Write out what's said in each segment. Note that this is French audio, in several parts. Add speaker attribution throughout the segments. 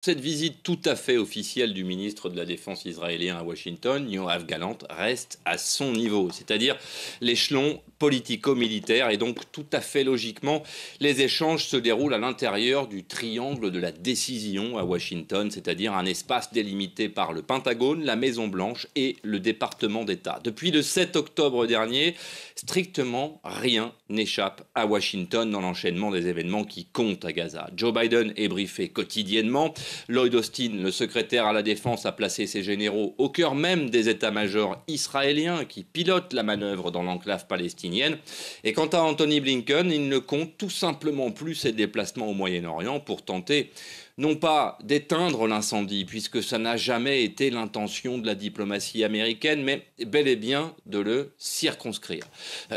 Speaker 1: cette visite tout à fait officielle du ministre de la Défense israélien à Washington, Yoav Gallant, reste à son niveau, c'est-à-dire l'échelon politico-militaire. Et donc, tout à fait logiquement, les échanges se déroulent à l'intérieur du triangle de la décision à Washington, c'est-à-dire un espace délimité par le Pentagone, la Maison-Blanche et le département d'État. Depuis le 7 octobre dernier, strictement rien n'échappe à Washington dans l'enchaînement des événements qui comptent à Gaza. Joe Biden est briefé quotidiennement. Lloyd Austin, le secrétaire à la Défense, a placé ses généraux au cœur même des états-majors israéliens qui pilotent la manœuvre dans l'enclave palestinienne. Et quant à Anthony Blinken, il ne compte tout simplement plus ses déplacements au Moyen-Orient pour tenter non pas d'éteindre l'incendie, puisque ça n'a jamais été l'intention de la diplomatie américaine, mais bel et bien de le circonscrire.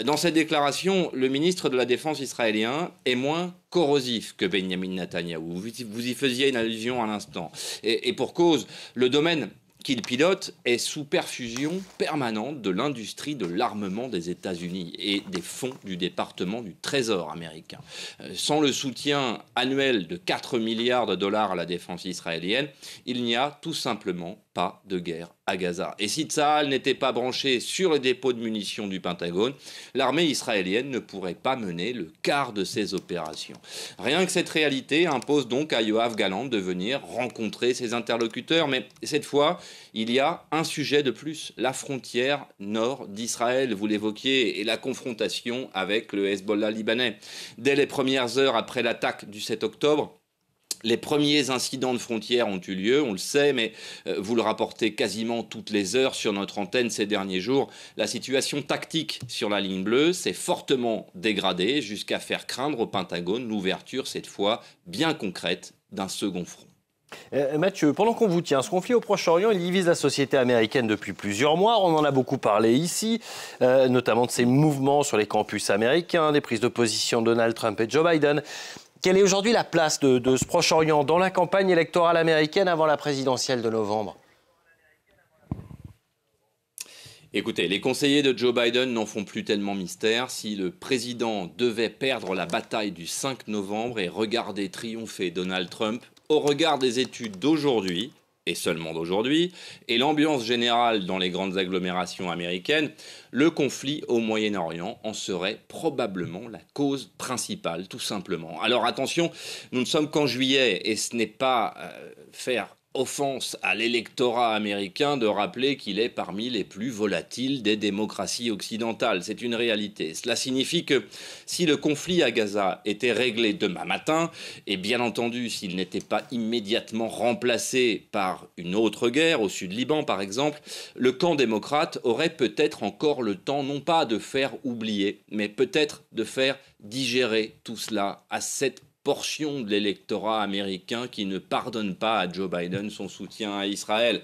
Speaker 1: Dans cette déclaration, le ministre de la Défense israélien est moins corrosif que Benjamin Netanyahou. Vous y faisiez une allusion à l'instant. Et pour cause, le domaine qu'il pilote est sous perfusion permanente de l'industrie de l'armement des États-Unis et des fonds du département du Trésor américain. Sans le soutien annuel de 4 milliards de dollars à la défense israélienne, il n'y a tout simplement pas de guerre à Gaza. Et si Tsahal n'était pas branché sur le dépôt de munitions du Pentagone, l'armée israélienne ne pourrait pas mener le quart de ses opérations. Rien que cette réalité impose donc à Yoav Gallant de venir rencontrer ses interlocuteurs, mais cette fois, il y a un sujet de plus, la frontière nord d'Israël, vous l'évoquiez, et la confrontation avec le Hezbollah libanais. Dès les premières heures après l'attaque du 7 octobre, les premiers incidents de frontières ont eu lieu, on le sait, mais vous le rapportez quasiment toutes les heures sur notre antenne ces derniers jours. La situation tactique sur la ligne bleue s'est fortement dégradée jusqu'à faire craindre au Pentagone l'ouverture, cette fois bien concrète, d'un second front.
Speaker 2: Mathieu, pendant qu'on vous tient, ce conflit au Proche-Orient, il divise la société américaine depuis plusieurs mois. On en a beaucoup parlé ici, notamment de ces mouvements sur les campus américains, des prises de position de Donald Trump et Joe Biden. Quelle est aujourd'hui la place de ce Proche-Orient dans la campagne électorale américaine avant la présidentielle de novembre ?
Speaker 1: Écoutez, les conseillers de Joe Biden n'en font plus tellement mystère. Si le président devait perdre la bataille du 5 novembre et regarder triompher Donald Trump, au regard des études d'aujourd'hui, et seulement d'aujourd'hui, et l'ambiance générale dans les grandes agglomérations américaines, le conflit au Moyen-Orient en serait probablement la cause principale, tout simplement. Alors attention, nous ne sommes qu'en juillet, et ce n'est pas faire offense à l'électorat américain de rappeler qu'il est parmi les plus volatiles des démocraties occidentales. C'est une réalité. Cela signifie que si le conflit à Gaza était réglé demain matin, et bien entendu s'il n'était pas immédiatement remplacé par une autre guerre, au sud Liban par exemple, le camp démocrate aurait peut-être encore le temps non pas de faire oublier, mais peut-être de faire digérer tout cela à cette portion de l'électorat américain qui ne pardonne pas à Joe Biden son soutien à Israël.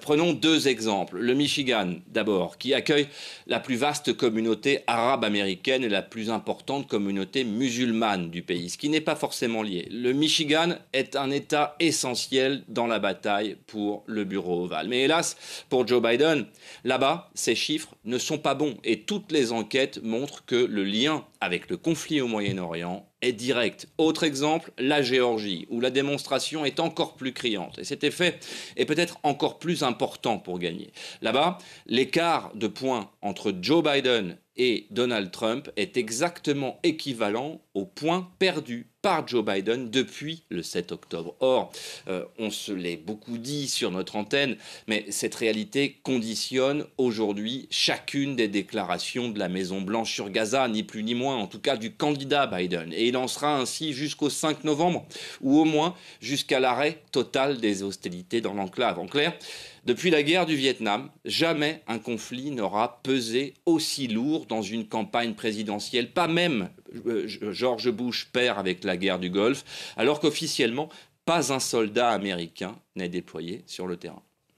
Speaker 1: Prenons deux exemples. Le Michigan, d'abord, qui accueille la plus vaste communauté arabe américaine et la plus importante communauté musulmane du pays, ce qui n'est pas forcément lié. Le Michigan est un État essentiel dans la bataille pour le bureau ovale. Mais hélas, pour Joe Biden, là-bas, ces chiffres ne sont pas bons et toutes les enquêtes montrent que le lien avec le conflit au Moyen-Orient est direct. Autre exemple, la Géorgie, où la démonstration est encore plus criante. Et cet effet est peut-être encore plus important pour gagner. Là-bas, l'écart de points entre Joe Biden et Donald Trump est exactement équivalent aux points perdus par Joe Biden depuis le 7 octobre. Or, on se l'est beaucoup dit sur notre antenne, mais cette réalité conditionne aujourd'hui chacune des déclarations de la Maison-Blanche sur Gaza, ni plus ni moins, en tout cas du candidat Biden. Et il en sera ainsi jusqu'au 5 novembre, ou au moins jusqu'à l'arrêt total des hostilités dans l'enclave. En clair, depuis la guerre du Vietnam, jamais un conflit n'aura pesé aussi lourd dans une campagne présidentielle, pas même George Bush père avec la guerre du Golfe, alors qu'officiellement, pas un soldat américain n'est déployé sur le terrain.